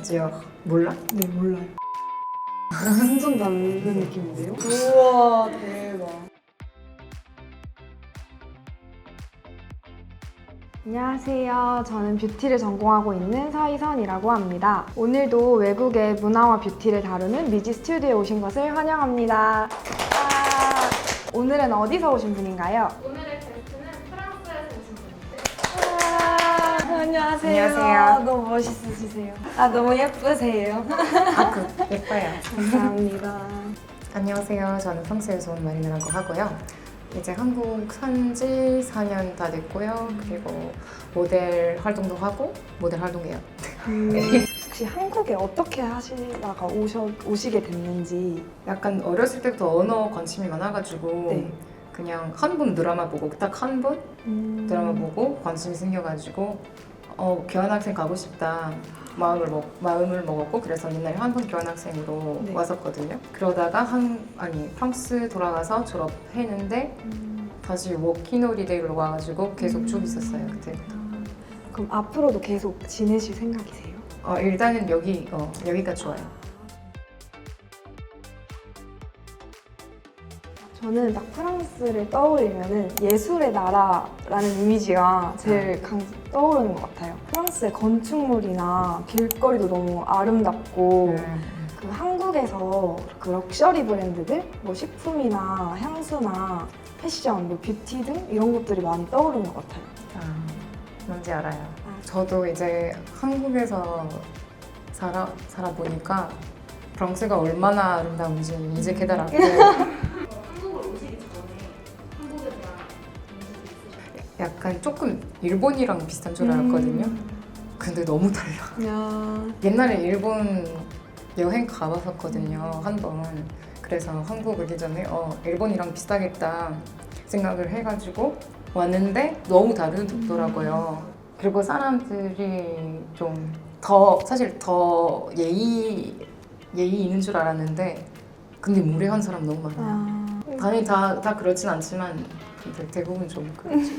지역 몰라? 네, 몰라요. 완전 다른 느낌인데요? 우와, 대박. 안녕하세요. 저는 뷰티를 전공하고 있는 서희선이라고 합니다. 오늘도 외국의 문화와 뷰티를 다루는 미지 스튜디오에 오신 것을 환영합니다. 오늘은 어디서 오신 분인가요? 오늘의 게스트는 프랑스에서 오신 분인데 안녕하세요. 안녕하세요. 너무 멋있으시세요. 너무 예쁘세요. 예뻐요. 감사합니다. 안녕하세요. 저는 프랑스에서 온 마리나라고 하고요. 이제 한국 산지 4년 다 됐고요. 그리고 모델 활동도 하고 모델 활동해요. 혹시 한국에 어떻게 하시다가 오시게 됐는지. 약간 어렸을 때부터 언어 관심이 많아가지고 네. 그냥 한국 드라마 보고 딱 한 번 드라마 보고 관심이 생겨가지고 교환학생 가고 싶다 마음을 먹었고 그래서 옛날에 한국 교환학생으로 네. 왔었거든요. 그러다가 프랑스 돌아가서 졸업했는데 다시 워킹홀리데이로 와가지고 계속 쭉 있었어요 그때부터. 그럼 앞으로도 계속 지내실 생각이세요? 일단은 여기가 좋아요. 저는 딱 프랑스를 떠올리면은 예술의 나라라는 이미지가 제일 떠오르는 것 같아요. 프랑스의 건축물이나 길거리도 너무 아름답고 그 한국에서 그 럭셔리 브랜드들, 뭐 식품이나 향수나 패션, 뭐 뷰티 등 이런 것들이 많이 떠오르는 것 같아요. 뭔지 알아요. 저도 이제 한국에서 살아보니까 프랑스가 얼마나 아름다운지 이제 깨달았고 한국을 오시기 전에 한국에 대한 인식이 있으셨어요? 약간 조금 일본이랑 비슷한 줄 알았거든요. 근데 너무 달라. 야. 옛날에 일본 여행 가봤었거든요, 한 번. 그래서 한국 오기 전에 일본이랑 비슷하겠다 생각을 해가지고 왔는데 너무 다르더라고요. 그리고 사람들이 좀 사실 더 예의 있는 줄 알았는데 근데 무례한 사람 너무 많아요. 당연히 다 그렇진 않지만 근데 대부분 좀 그렇죠.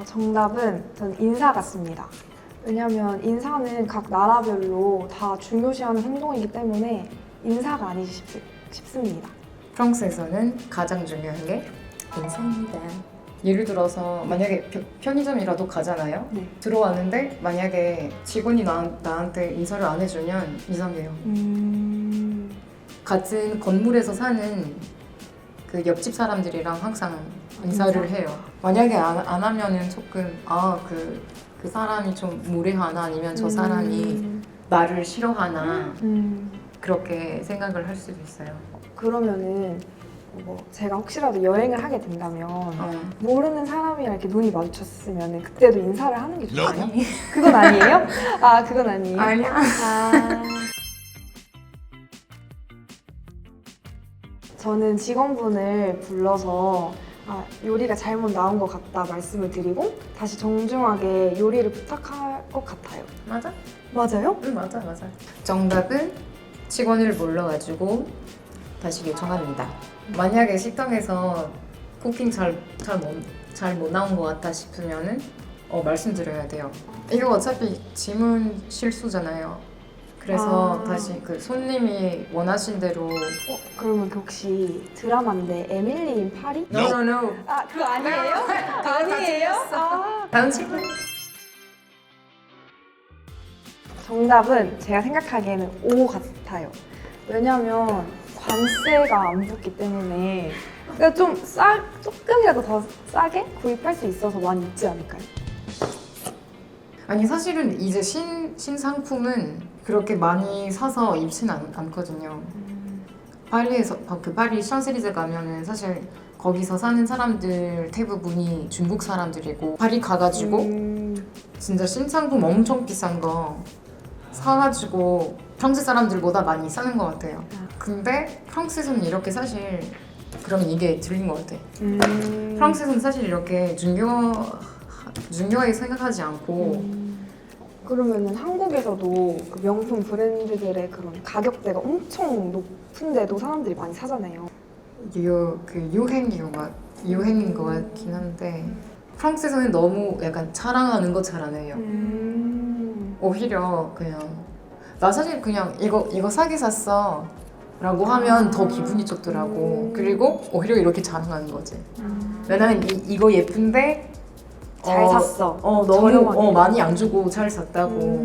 정답은 전 인사 같습니다. 왜냐하면 인사는 각 나라별로 다 중요시하는 행동이기 때문에 인사가 아니지 싶습니다. 프랑스에서는 가장 중요한 게 인사입니다. 예를 들어서 만약에 편의점이라도 가잖아요. 네. 들어왔는데 만약에 직원이 나한테 인사를 안 해주면 이상해요. 같은 건물에서 사는 그 옆집 사람들이랑 항상 인사를 해요. 만약에 안 하면은 조금 그 사람이 좀 무례하나 아니면 저 사람이 나를 싫어하나 그렇게 생각을 할 수도 있어요. 그러면은 뭐 제가 혹시라도 여행을 하게 된다면 모르는 사람이랑 이렇게 눈이 마주쳤으면 그때도 인사를 하는 게 좋아요? 아니. 그건 아니에요? 그건 아니에요? 아니야. 저는 직원분을 불러서 요리가 잘못 나온 것 같다 말씀을 드리고 다시 정중하게 요리를 부탁할 것 같아요. 맞아? 맞아요? 응, 맞아. 정답은 직원을 불러가지고 다시 요청합니다. 만약에 식당에서 쿠킹 잘 못 나온 것 같다 싶으면은 말씀드려야 돼요. 이거 어차피 지문 실수잖아요. 그래서 다시 그 손님이 원하신 대로 그러면 그 혹시 드라마인데 에밀리 인 파리? No. 그거 아니에요? 아니에요? 다음 질문. 정답은 제가 생각하기에는 O 같아요. 왜냐면 관세가 안 붙기 때문에 그러니까 조금이라도 더 싸게 구입할 수 있어서 많이 있지 않을까요? 아니 사실은 이제 신상품은 그렇게 많이 사서 입진 않거든요. 파리에서 파리 샹젤리제 가면은 사실 거기서 사는 사람들 대부분이 중국 사람들이고 파리 가가지고 진짜 신상품 엄청 비싼 거 사가지고 프랑스 사람들보다 많이 사는 것 같아요. 근데 프랑스에서는 이렇게 사실 그러면 이게 들린 것 같아. 프랑스에서는 사실 이렇게 중요하게 생각하지 않고 그러면은 한국에서도 그 명품 브랜드들의 그런 가격대가 엄청 높은데도 사람들이 많이 사잖아요. 유행인 것 같긴 한데 프랑스에서는 너무 약간 자랑하는 거 잘 안 해요. 오히려 그냥 나 사실 그냥 이거 사기 샀어 라고 하면 더 기분이 좋더라고. 그리고 오히려 이렇게 자랑하는 거지. 왜냐면 이거 예쁜데 잘 샀어. 너무 저렴하게. 많이 안 주고 잘 샀다고.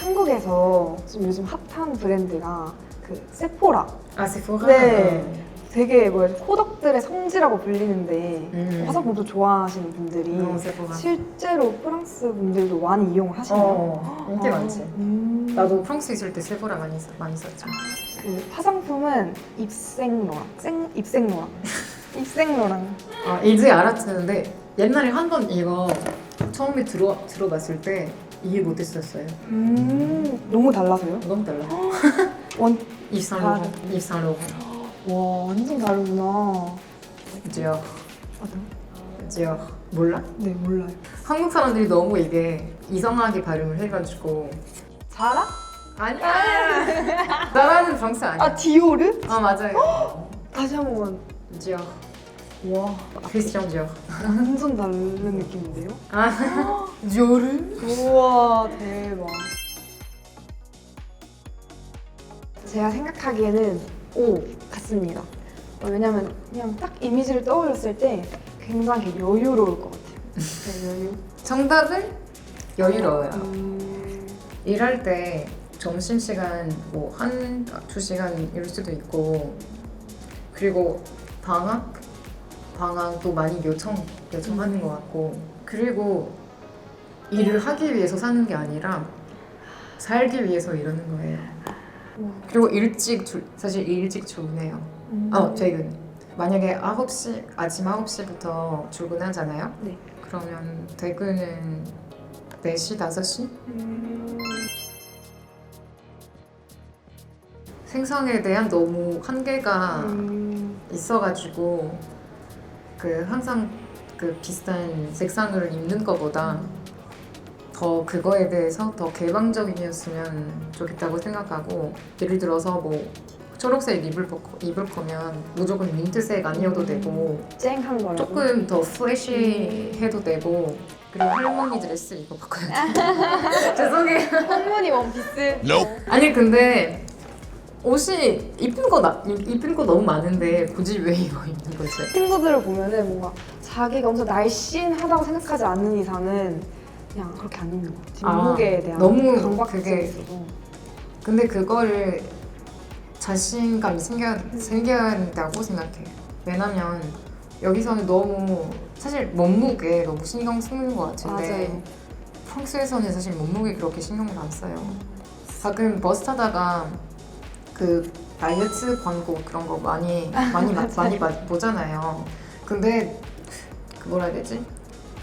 한국에서 좀 요즘 핫한 브랜드가 그 세포라. 아 세포라? 네. 되게 뭐야 코덕들의 성지라고 불리는데 화장품도 좋아하시는 분들이 세포라. 실제로 프랑스 분들도 많이 이용하시나요? 인기 많지. 나도 프랑스 있을 때 세포라 많이 썼죠. 그 화장품은 입생로랑 이제 알았는데 옛날에 한 번 이거 처음에 들어봤을 때 이해 못했었어요. 너무 달라서요? 너무 달라. 원, 입산로고. 와 완전 다르구나. 지역. 몰라? 네 몰라요. 한국 사람들이 너무 이게 이상하게 발음을 해가지고. 자라? 아니야. 나라는 프랑스 아니야. 아 디오르? 맞아요. 다시 한 번만. 지역. 와 크리스티안 지역. 완전 다른 느낌인데요? 디오르? 우와 대박. 제가 생각하기에는 O 같습니다. 왜냐면 그냥 딱 이미지를 떠올렸을 때 굉장히 여유로울 것 같아요. 네, 여유. 정답은 여유로워요. 일할 때 점심시간 뭐 1-2시간일 수도 있고 그리고 방학도 많이 요청하는 것 같고 그리고 일을 하기 위해서 사는 게 아니라 살기 위해서 이러는 거예요. 그리고 사실 일찍 출근해요. 퇴근. 만약에 아침 9시부터 출근하잖아요. 네. 그러면 퇴근은 4시, 5시? 생산에 대한 너무 한계가 있어가지고 항상 비슷한 색상을 입는 것보다 더 그거에 대해서 더 개방적이었으면 좋겠다고 생각하고 예를 들어서 뭐 초록색 입을 거면 무조건 민트색 아니어도 되고 쨍한 거라도. 조금 더 프레시해도 되고 그리고 할머니 드레스 입어봤거든요. 죄송해요. 할머니 원피스. 아니 근데 옷이 이쁜 거 너무 많은데 굳이 왜 이거 입는 거지? 친구들을 보면은 뭔가 자기가 엄청 날씬하다고 생각하지 않는 이상은 그냥 그렇게 안 입는 것 같아요. 뒷목에 대한 너무 강박증이 그게- 있어서. 근데 그거를 자신감이 생겨야 된다고 생각해요. 왜냐면 여기서는 너무 사실 몸무게 너무 신경 쓰는 것 같은데 맞아요. 프랑스에서는 사실 몸무게 그렇게 신경을 안 써요. 가끔 버스 타다가 다이어트 광고 그런 거 많이 보잖아요. 근데 뭐라 해야 되지?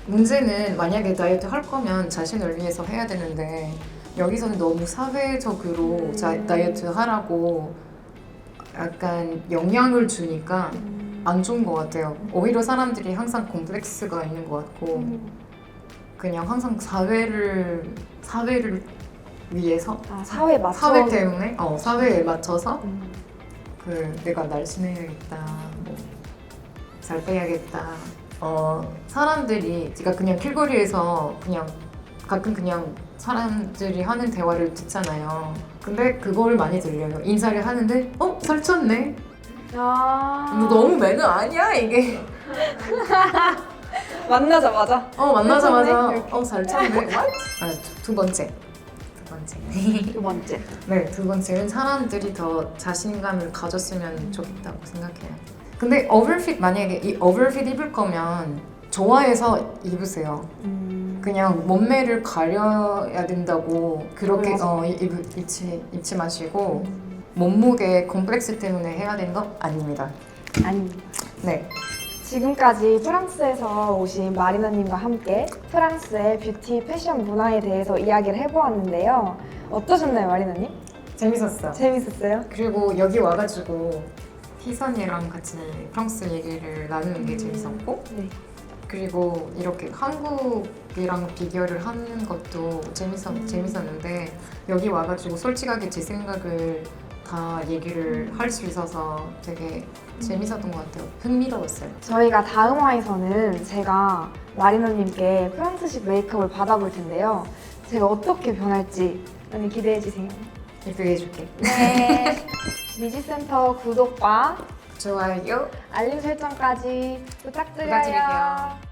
문제는 만약에 다이어트 할 거면 자신을 위해서 해야 되는데 여기서는 너무 사회적으로 다이어트 하라고 약간 영향을 주니까 안 좋은 것 같아요. 오히려 사람들이 항상 콤플렉스가 있는 것 같고 그냥 항상 사회를 위해서 사회에 맞춰. 사회 때문에 사회에 맞춰서 내가 날씬해야겠다, 뭐 잘 빼야겠다. 사람들이 제가 그냥 길거리에서 가끔 그냥 사람들이 하는 대화를 듣잖아요. 근데 그걸 많이 들려요. 인사를 하는데 살쪘네. 너 너무 매너 아니야 이게? 만나자마자. 만나자마자 살쪘네. What? 두 번째. 두 번째. 네, 두 번째는 사람들이 더 자신감을 가졌으면 좋겠다고 생각해요. 근데 만약에 이 오버핏 입을 거면 좋아해서 입으세요. 그냥 몸매를 가려야 된다고 그렇게 입지 마시고 몸무게 콤플렉스 때문에 해야 되는 거 아닙니다. 아닙니다. 네. 지금까지 프랑스에서 오신 마리나님과 함께 프랑스의 뷰티 패션 문화에 대해서 이야기를 해보았는데요. 어떠셨나요, 마리나님? 재밌었어. 재밌었어요? 그리고 여기 와가지고 희선이랑 같이 프랑스 얘기를 나누는 게 재밌었고 네. 그리고 이렇게 한국이랑 비교를 하는 것도 재밌었는데 여기 와가지고 솔직하게 제 생각을 다 얘기를 할 수 있어서 되게 재밌었던 것 같아요. 흥미로웠어요. 저희가 다음 화에서는 제가 마리노님께 프랑스식 메이크업을 받아볼 텐데요. 제가 어떻게 변할지 많이 기대해주세요. 예쁘게 해줄게. 네. 미지센터 구독과 좋아요. 알림 설정까지 부탁드려요. 부탁드릴게요.